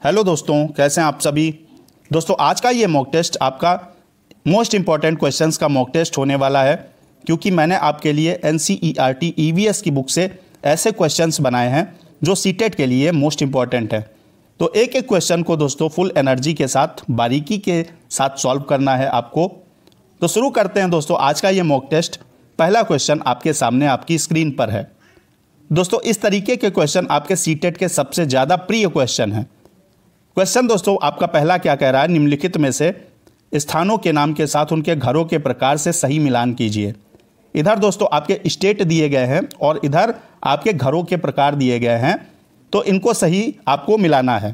Hello दोस्तों, कैसे हैं आप सभी। दोस्तों आज का ये मॉक टेस्ट आपका मोस्ट इम्पॉर्टेंट क्वेश्चंस का मॉक टेस्ट होने वाला है, क्योंकि मैंने आपके लिए NCERT EVS की बुक से ऐसे क्वेश्चंस बनाए हैं जो सीटेट के लिए मोस्ट इम्पॉर्टेंट है। तो एक एक क्वेश्चन को दोस्तों फुल एनर्जी के साथ, बारीकी के साथ सॉल्व करना है आपको। तो शुरू करते हैं दोस्तों आज का ये मॉक टेस्ट। पहला क्वेश्चन आपके सामने आपकी स्क्रीन पर है। दोस्तों इस तरीके के क्वेश्चन आपके सीटेट के सबसे ज़्यादा प्रिय क्वेश्चन हैं। क्वेश्चन दोस्तों आपका पहला क्या कह रहा है, निम्नलिखित में से स्थानों के नाम के साथ उनके घरों के प्रकार से सही मिलान कीजिए। इधर दोस्तों आपके स्टेट दिए गए हैं और इधर आपके घरों के प्रकार दिए गए हैं, तो इनको सही आपको मिलाना है।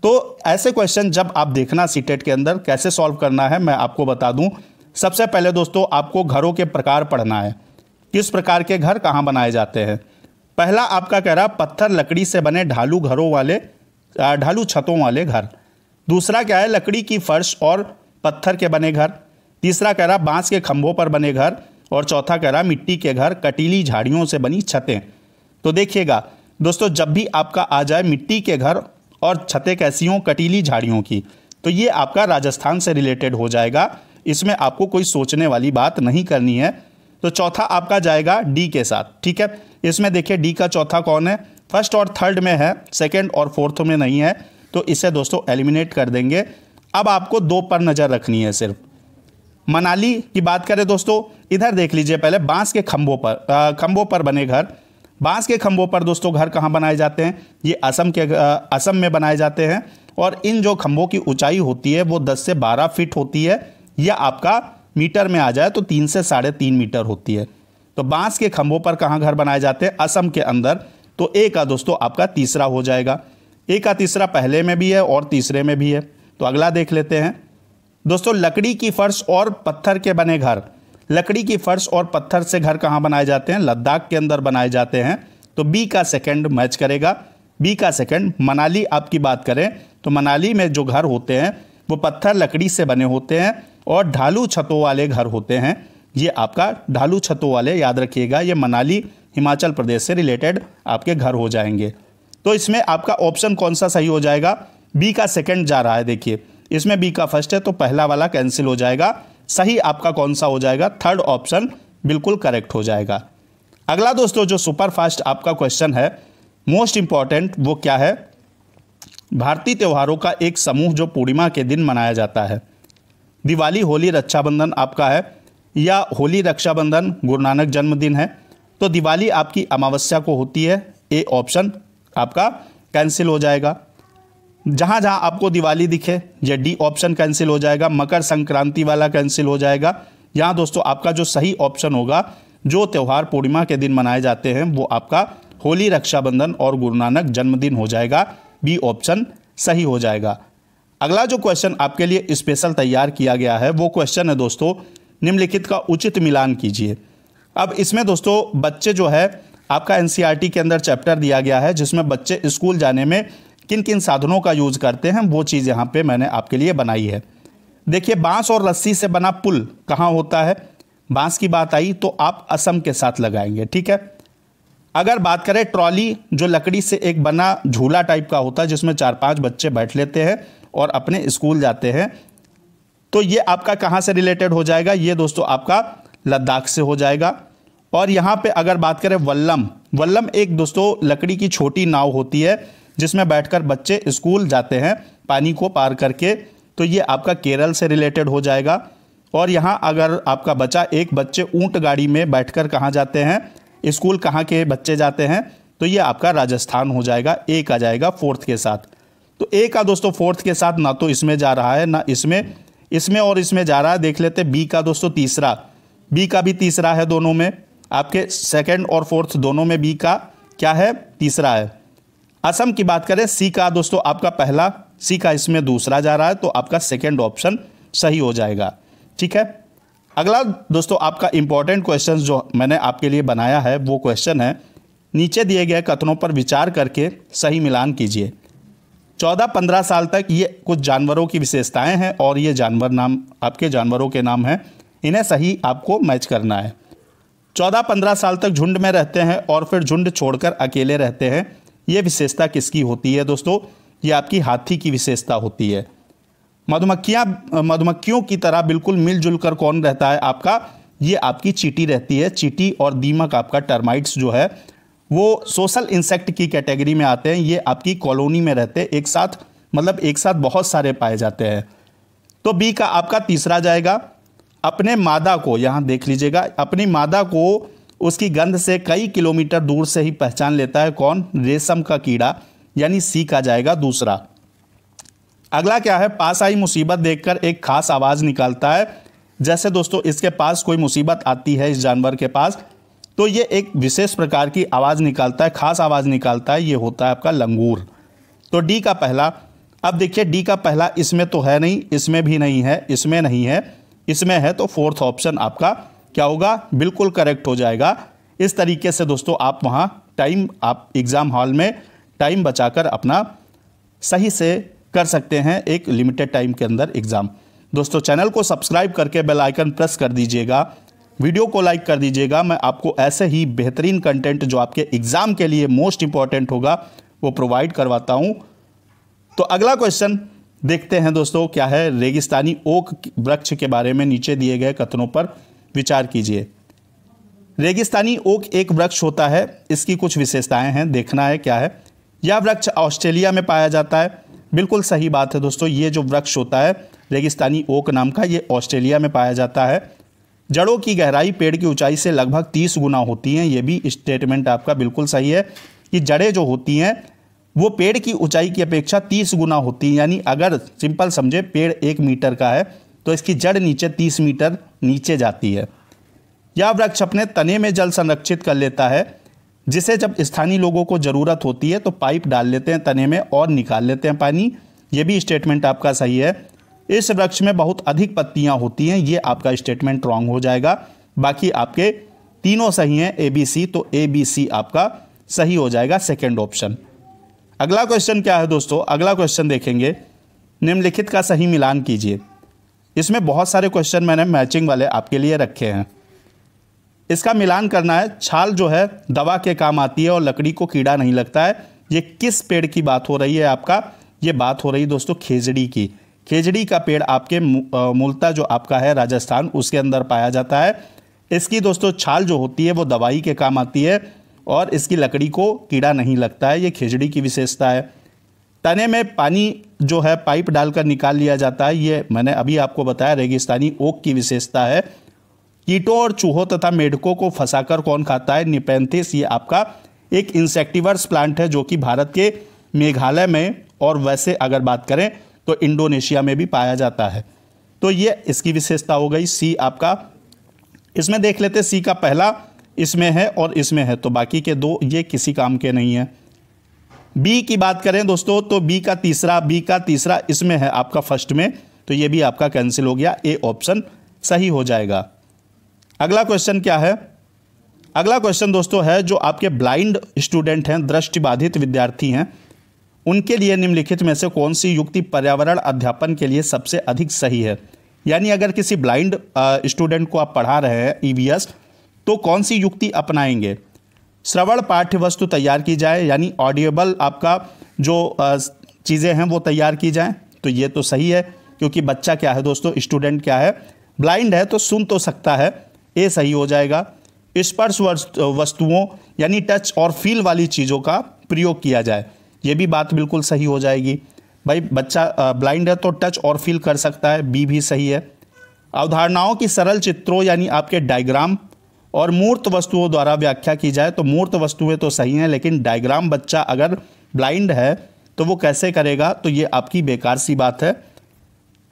तो ऐसे क्वेश्चन जब आप देखना सीटेट के अंदर कैसे सॉल्व करना है मैं आपको बता दूं। सबसे पहले दोस्तों आपको घरों के प्रकार पढ़ना है, किस प्रकार के घर कहाँ बनाए जाते हैं। पहला आपका कह रहा पत्थर लकड़ी से बने ढालू घरों वाले, ढालू छतों वाले घर। दूसरा क्या है, लकड़ी की फर्श और पत्थर के बने घर। तीसरा कह रहा बांस के खंभों पर बने घर। और चौथा कह रहा मिट्टी के घर, कटीली झाड़ियों से बनी छतें। तो देखिएगा दोस्तों, जब भी आपका आ जाए मिट्टी के घर और छतें कैसी हों, कटीली झाड़ियों की, तो ये आपका राजस्थान से रिलेटेड हो जाएगा। इसमें आपको कोई सोचने वाली बात नहीं करनी है। तो चौथा आपका जाएगा डी के साथ, ठीक है। इसमें देखिए डी का चौथा कौन है, फर्स्ट और थर्ड में है, सेकंड और फोर्थ में नहीं है, तो इसे दोस्तों एलिमिनेट कर देंगे। अब आपको दो पर नज़र रखनी है सिर्फ। मनाली की बात करें दोस्तों, इधर देख लीजिए पहले बांस के खंभों पर बने घर। बांस के खंभों पर दोस्तों घर कहाँ बनाए जाते हैं, ये असम में बनाए जाते हैं। और इन जो खंभों की ऊंचाई होती है वो 10 से 12 फीट होती है, या आपका मीटर में आ जाए तो 3 से 3.5 मीटर होती है। तो बांस के खंभों पर कहाँ घर बनाए जाते हैं, असम के अंदर। तो ए का दोस्तों आपका तीसरा हो जाएगा। ए का तीसरा पहले में भी है और तीसरे में भी है। तो अगला देख लेते हैं दोस्तों, लकड़ी की फर्श और पत्थर के बने घर। लकड़ी की फर्श और पत्थर से घर कहाँ बनाए जाते हैं, लद्दाख के अंदर बनाए जाते हैं। तो बी का सेकंड मैच करेगा, बी का सेकंड। मनाली आपकी बात करें तो मनाली में जो घर होते हैं वो पत्थर लकड़ी से बने होते हैं और ढालू छतों वाले घर होते हैं। ये आपका ढालू छतों वाले याद रखिएगा, ये मनाली हिमाचल प्रदेश से रिलेटेड आपके घर हो जाएंगे। तो इसमें आपका ऑप्शन कौन सा सही हो जाएगा, बी का सेकंड जा रहा है। देखिए इसमें बी का फर्स्ट है तो पहला वाला कैंसिल हो जाएगा। सही आपका कौन सा हो जाएगा, थर्ड ऑप्शन बिल्कुल करेक्ट हो जाएगा। अगला दोस्तों जो सुपर फास्ट आपका क्वेश्चन है, मोस्ट इंपॉर्टेंट, वो क्या है, भारतीय त्योहारों का एक समूह जो पूर्णिमा के दिन मनाया जाता है। दिवाली, होली, रक्षाबंधन आपका है, या होली, रक्षाबंधन, गुरु नानक जन्मदिन है। तो दिवाली आपकी अमावस्या को होती है, ए ऑप्शन आपका कैंसिल हो जाएगा। जहाँ जहाँ आपको दिवाली दिखे ये डी ऑप्शन कैंसिल हो जाएगा। मकर संक्रांति वाला कैंसिल हो जाएगा। यहाँ दोस्तों आपका जो सही ऑप्शन होगा, जो त्यौहार पूर्णिमा के दिन मनाए जाते हैं, वो आपका होली, रक्षाबंधन और गुरु नानक जन्मदिन हो जाएगा। बी ऑप्शन सही हो जाएगा। अगला जो क्वेश्चन आपके लिए स्पेशल तैयार किया गया है वो क्वेश्चन है दोस्तों, निम्नलिखित का उचित मिलान कीजिए। अब इसमें दोस्तों बच्चे जो है आपका NCERT के अंदर चैप्टर दिया गया है जिसमें बच्चे स्कूल जाने में किन किन साधनों का यूज करते हैं, वो चीज़ यहाँ पे मैंने आपके लिए बनाई है। देखिए बांस और रस्सी से बना पुल कहाँ होता है, बांस की बात आई तो आप असम के साथ लगाएंगे, ठीक है। अगर बात करें ट्रॉली, जो लकड़ी से एक बना झूला टाइप का होता है जिसमें 4-5 बच्चे बैठ लेते हैं और अपने स्कूल जाते हैं, तो ये आपका कहाँ से रिलेटेड हो जाएगा, ये दोस्तों आपका लद्दाख से हो जाएगा। और यहाँ पे अगर बात करें वल्लम, वल्लम एक दोस्तों लकड़ी की छोटी नाव होती है जिसमें बैठकर बच्चे स्कूल जाते हैं पानी को पार करके, तो ये आपका केरल से रिलेटेड हो जाएगा। और यहाँ अगर आपका बचा एक, बच्चे ऊंट गाड़ी में बैठकर कहाँ जाते हैं, स्कूल कहाँ के बच्चे जाते हैं, तो ये आपका राजस्थान हो जाएगा। ए का जाएगा फोर्थ के साथ। तो ए का दोस्तों फोर्थ के साथ ना तो इसमें जा रहा है ना इसमें और इसमें जा रहा है। देख लेते बी का दोस्तों तीसरा, बी का भी तीसरा है, दोनों में आपके सेकंड और फोर्थ दोनों में बी का क्या है, तीसरा है। असम की बात करें, सी का दोस्तों आपका पहला, सी का इसमें दूसरा जा रहा है, तो आपका सेकंड ऑप्शन सही हो जाएगा, ठीक है। अगला दोस्तों आपका इंपॉर्टेंट क्वेश्चन जो मैंने आपके लिए बनाया है वो क्वेश्चन है, नीचे दिए गए कथनों पर विचार करके सही मिलान कीजिए। 14-15 साल तक ये कुछ जानवरों की विशेषताएं हैं और ये जानवर नाम आपके जानवरों के नाम हैं, इन्हें सही आपको मैच करना है। 14-15 साल तक झुंड में रहते हैं और फिर झुंड छोड़कर अकेले रहते हैं, ये विशेषता किसकी होती है दोस्तों, ये आपकी हाथी की विशेषता होती है। मधुमक्खियों की तरह बिल्कुल मिलजुल कर कौन रहता है आपका, ये आपकी चींटी रहती है। चींटी और दीमक आपका टर्माइट्स जो है वो सोशल इंसेक्ट की कैटेगरी में आते हैं। ये आपकी कॉलोनी में रहते हैं एक साथ, मतलब एक साथ बहुत सारे पाए जाते हैं। तो बी का आपका तीसरा जाएगा। अपने मादा को, यहाँ देख लीजिएगा, अपनी मादा को उसकी गंध से कई किलोमीटर दूर से ही पहचान लेता है कौन, रेशम का कीड़ा, यानी सी का जाएगा दूसरा। अगला क्या है, पास आई मुसीबत देखकर एक खास आवाज़ निकालता है। जैसे दोस्तों इसके पास कोई मुसीबत आती है इस जानवर के पास, तो ये एक विशेष प्रकार की आवाज़ निकालता है, खास आवाज़ निकालता है, ये होता है आपका लंगूर। तो डी का पहला, अब देखिए डी का पहला इसमें तो है नहीं, इसमें भी नहीं है, इसमें नहीं है, इसमें है, तो फोर्थ ऑप्शन आपका क्या होगा, बिल्कुल करेक्ट हो जाएगा। इस तरीके से दोस्तों आप वहाँ टाइम, आप एग्ज़ाम हॉल में टाइम बचाकर अपना सही से कर सकते हैं एक लिमिटेड टाइम के अंदर एग्ज़ाम। दोस्तों चैनल को सब्सक्राइब करके बेल आइकन प्रेस कर दीजिएगा, वीडियो को लाइक कर दीजिएगा। मैं आपको ऐसे ही बेहतरीन कंटेंट जो आपके एग्ज़ाम के लिए मोस्ट इंपॉर्टेंट होगा वो प्रोवाइड करवाता हूँ। तो अगला क्वेश्चन देखते हैं दोस्तों क्या है, रेगिस्तानी ओक वृक्ष के बारे में नीचे दिए गए कथनों पर विचार कीजिए। रेगिस्तानी ओक एक वृक्ष होता है, इसकी कुछ विशेषताएं हैं, देखना है क्या है। यह वृक्ष ऑस्ट्रेलिया में पाया जाता है, बिल्कुल सही बात है दोस्तों। ये जो वृक्ष होता है रेगिस्तानी ओक नाम का, ये ऑस्ट्रेलिया में पाया जाता है। जड़ों की गहराई पेड़ की ऊंचाई से लगभग 30 गुना होती हैं, ये भी स्टेटमेंट आपका बिल्कुल सही है कि जड़ें जो होती हैं वो पेड़ की ऊंचाई की अपेक्षा 30 गुना होती हैं। यानी अगर सिंपल समझे पेड़ 1 मीटर का है तो इसकी जड़ नीचे 30 मीटर नीचे जाती है। यह वृक्ष अपने तने में जल संरक्षित कर लेता है, जिसे जब स्थानीय लोगों को ज़रूरत होती है तो पाइप डाल लेते हैं तने में और निकाल लेते हैं पानी, ये भी स्टेटमेंट आपका सही है। इस वृक्ष में बहुत अधिक पत्तियां होती हैं, ये आपका स्टेटमेंट रॉन्ग हो जाएगा। बाकी आपके तीनों सही हैं ए बी सी, तो ए बी सी आपका सही हो जाएगा सेकेंड ऑप्शन। अगला क्वेश्चन क्या है दोस्तों, अगला क्वेश्चन देखेंगे, निम्नलिखित का सही मिलान कीजिए। इसमें बहुत सारे क्वेश्चन मैंने मैचिंग वाले आपके लिए रखे हैं, इसका मिलान करना है। छाल जो है दवा के काम आती है और लकड़ी को कीड़ा नहीं लगता है, ये किस पेड़ की बात हो रही है आपका, ये बात हो रही है दोस्तों खेजड़ी की। खेजड़ी का पेड़ आपके मूलतः जो आपका है राजस्थान, उसके अंदर पाया जाता है। इसकी दोस्तों छाल जो होती है वो दवाई के काम आती है और इसकी लकड़ी को कीड़ा नहीं लगता है, ये खेजड़ी की विशेषता है। तने में पानी जो है पाइप डालकर निकाल लिया जाता है, ये मैंने अभी आपको बताया रेगिस्तानी ओक की विशेषता है। कीटों और चूहों तथा मेढकों को फंसाकर कौन खाता है, निपेंथिस, ये आपका एक इंसेक्टिवर्स प्लांट है जो कि भारत के मेघालय में और वैसे अगर बात करें तो इंडोनेशिया में भी पाया जाता है। तो ये इसकी विशेषता हो गई। सी आपका, इसमें देख लेते, सी का पहला इसमें है और इसमें है, तो बाकी के दो ये किसी काम के नहीं है। बी की बात करें दोस्तों तो बी का तीसरा इसमें है आपका फर्स्ट में, तो ये भी आपका कैंसिल हो गया, ए ऑप्शन सही हो जाएगा। अगला क्वेश्चन क्या है, अगला क्वेश्चन दोस्तों है जो आपके ब्लाइंड स्टूडेंट हैं, दृष्टिबाधित विद्यार्थी हैं, उनके लिए निम्नलिखित में से कौन सी युक्ति पर्यावरण अध्यापन के लिए सबसे अधिक सही है। यानी अगर किसी ब्लाइंड स्टूडेंट को आप पढ़ा रहे हैं ईवीएस, तो कौन सी युक्ति अपनाएंगे। श्रवण पाठ्य वस्तु तैयार की जाए, यानी ऑडिएबल आपका जो चीज़ें हैं वो तैयार की जाएं, तो ये तो सही है क्योंकि बच्चा क्या है दोस्तों, स्टूडेंट क्या है, ब्लाइंड है तो सुन तो सकता है, ए सही हो जाएगा। स्पर्श वस्तुओं यानी टच और फील वाली चीज़ों का प्रयोग किया जाए, ये भी बात बिल्कुल सही हो जाएगी। भाई बच्चा ब्लाइंड है तो टच और फील कर सकता है, बी भी सही है। अवधारणाओं की सरल चित्रों यानी आपके डायग्राम और मूर्त वस्तुओं द्वारा व्याख्या की जाए, तो मूर्त वस्तुएं तो सही हैं, लेकिन डायग्राम बच्चा अगर ब्लाइंड है तो वो कैसे करेगा, तो ये आपकी बेकार सी बात है।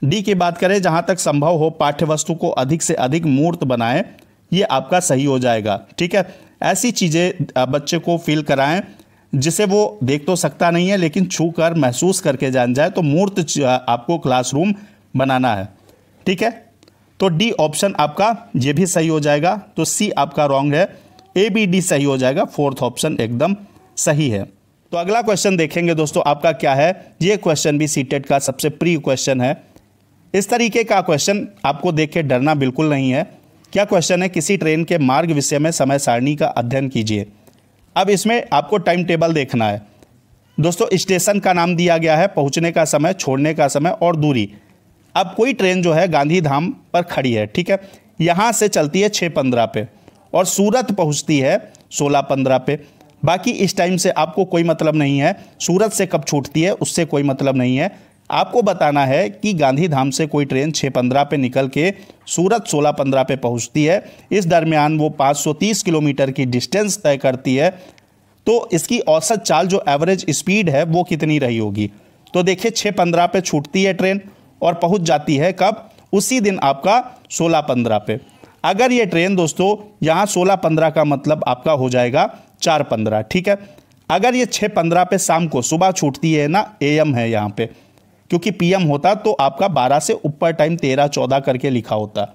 डी की बात करें, जहाँ तक संभव हो पाठ्य वस्तु को अधिक से अधिक मूर्त बनाएं, ये आपका सही हो जाएगा। ठीक है, ऐसी चीज़ें बच्चे को फील कराएं जिसे वो देख तो सकता नहीं है लेकिन छू कर महसूस करके जान जाए, तो मूर्त आपको क्लासरूम बनाना है। ठीक है, तो डी ऑप्शन आपका ये भी सही हो जाएगा, तो सी आपका रॉन्ग है, ए बी डी सही हो जाएगा, फोर्थ ऑप्शन एकदम सही है। तो अगला क्वेश्चन देखेंगे दोस्तों आपका क्या है, ये क्वेश्चन भी सीटेट का सबसे प्री क्वेश्चन है। इस तरीके का क्वेश्चन आपको देख के डरना बिल्कुल नहीं है। क्या क्वेश्चन है, किसी ट्रेन के मार्ग विषय में समय सारणी का अध्ययन कीजिए। अब इसमें आपको टाइम टेबल देखना है। दोस्तों स्टेशन का नाम दिया गया है, पहुंचने का समय, छोड़ने का समय और दूरी। अब कोई ट्रेन जो है गांधीधाम पर खड़ी है, ठीक है, यहाँ से चलती है 6:15 पे और सूरत पहुँचती है 16:15 पे। बाकी इस टाइम से आपको कोई मतलब नहीं है, सूरत से कब छूटती है उससे कोई मतलब नहीं है। आपको बताना है कि गांधीधाम से कोई ट्रेन 6:15 पे निकल के सूरत 16:15 पे पहुंचती है, इस दरमियान वो 530 किलोमीटर की डिस्टेंस तय करती है, तो इसकी औसत चाल जो एवरेज स्पीड है वो कितनी रही होगी। तो देखिए 6:15 पे छूटती है ट्रेन और पहुंच जाती है कब, उसी दिन आपका 16:15 पे। अगर ये ट्रेन दोस्तों यहाँ 16:15 का मतलब आपका हो जाएगा 4:15, ठीक है। अगर ये 6:15 पे शाम को सुबह छूटती है ना, AM है यहाँ पे, क्योंकि PM होता तो आपका 12 से ऊपर टाइम 13-14 करके लिखा होता।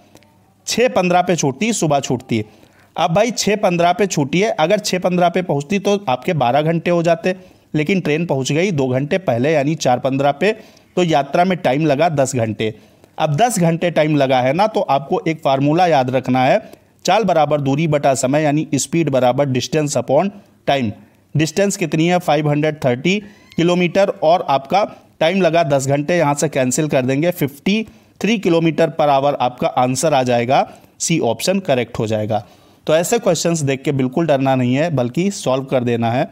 6:15 पे छूटती, सुबह छूटती है। अब भाई 6:15 पे छूटी है, अगर 6:15 पे पहुँचती तो आपके 12 घंटे हो जाते, लेकिन ट्रेन पहुँच गई 2 घंटे पहले यानी 4:15 पे, तो यात्रा में टाइम लगा 10 घंटे। अब 10 घंटे टाइम लगा है ना, तो आपको एक फार्मूला याद रखना है, चाल बराबर दूरी बटा समय यानी स्पीड बराबर डिस्टेंस अपॉन टाइम। डिस्टेंस कितनी है 530 किलोमीटर और आपका टाइम लगा 10 घंटे, यहाँ से कैंसिल कर देंगे 53 किलोमीटर पर आवर आपका आंसर आ जाएगा, सी ऑप्शन करेक्ट हो जाएगा। तो ऐसे क्वेश्चंस देख के बिल्कुल डरना नहीं है, बल्कि सॉल्व कर देना है।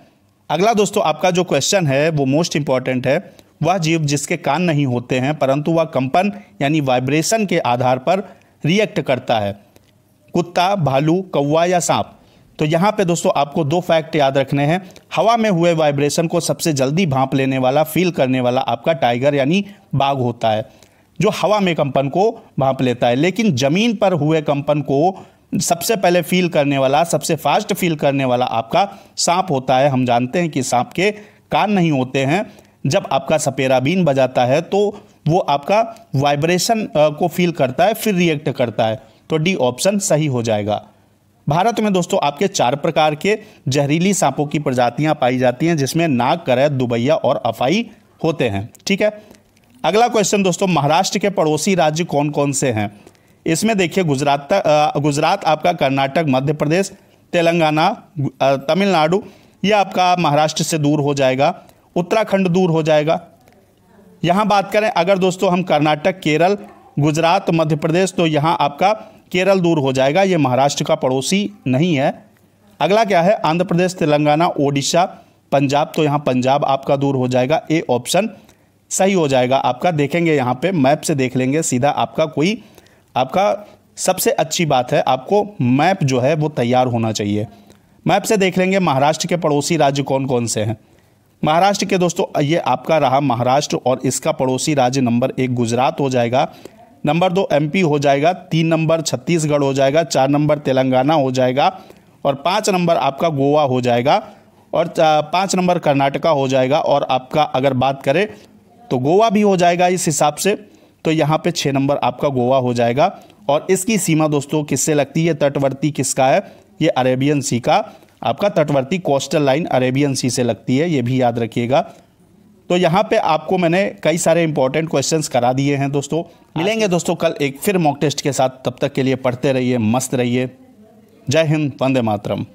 अगला दोस्तों आपका जो क्वेश्चन है वो मोस्ट इंपॉर्टेंट है। वह जीव जिसके कान नहीं होते हैं परंतु वह कंपन यानी वाइब्रेशन के आधार पर रिएक्ट करता है, कुत्ता, भालू, कौवा या सांप। तो यहाँ पे दोस्तों आपको 2 फैक्ट याद रखने हैं। हवा में हुए वाइब्रेशन को सबसे जल्दी भांप लेने वाला, फील करने वाला आपका टाइगर यानी बाघ होता है, जो हवा में कंपन को भांप लेता है। लेकिन जमीन पर हुए कंपन को सबसे पहले फील करने वाला, सबसे फास्ट फील करने वाला आपका सांप होता है। हम जानते हैं कि सांप के कान नहीं होते हैं। जब आपका सपेरा बीन बजाता है तो वो आपका वाइब्रेशन को फील करता है, फिर रिएक्ट करता है। तो डी ऑप्शन सही हो जाएगा। भारत में दोस्तों आपके 4 प्रकार के जहरीली सांपों की प्रजातियां पाई जाती हैं, जिसमें नाग, करैत, दुबैया और अफाई होते हैं, ठीक है। अगला क्वेश्चन दोस्तों, महाराष्ट्र के पड़ोसी राज्य कौन कौन से हैं। इसमें देखिए गुजरात आपका, कर्नाटक, मध्य प्रदेश, तेलंगाना, तमिलनाडु, यह आपका महाराष्ट्र से दूर हो जाएगा। उत्तराखंड दूर हो जाएगा। यहाँ बात करें अगर दोस्तों हम कर्नाटक, केरल, गुजरात, मध्य प्रदेश, तो यहाँ आपका केरल दूर हो जाएगा, ये महाराष्ट्र का पड़ोसी नहीं है। अगला क्या है, आंध्र प्रदेश, तेलंगाना, ओडिशा, पंजाब, तो यहाँ पंजाब आपका दूर हो जाएगा। ए ऑप्शन सही हो जाएगा आपका। देखेंगे यहाँ पे मैप से देख लेंगे सीधा आपका कोई, आपका सबसे अच्छी बात है आपको मैप जो है वो तैयार होना चाहिए। मैप से देख लेंगे महाराष्ट्र के पड़ोसी राज्य कौन कौन से हैं। महाराष्ट्र के दोस्तों ये आपका रहा महाराष्ट्र और इसका पड़ोसी राज्य नंबर 1 गुजरात हो जाएगा, नंबर 2 MP हो जाएगा, 3 नंबर छत्तीसगढ़ हो जाएगा, 4 नंबर तेलंगाना हो जाएगा और 5 नंबर आपका गोवा हो जाएगा और 5 नंबर कर्नाटका हो जाएगा। और आपका अगर बात करें तो गोवा भी हो जाएगा इस हिसाब से, तो यहाँ पे 6 नंबर आपका गोवा हो जाएगा। और इसकी सीमा दोस्तों किससे लगती है, तटवर्ती किसका है, ये अरेबियन सी का आपका तटवर्ती कोस्टल लाइन अरेबियन सी से लगती है, ये भी याद रखिएगा। तो यहाँ पे आपको मैंने कई सारे इंपॉर्टेंट क्वेश्चंस करा दिए हैं दोस्तों। मिलेंगे दोस्तों कल एक फिर मॉक टेस्ट के साथ, तब तक के लिए पढ़ते रहिए, मस्त रहिए। जय हिंद, वंदे मातरम।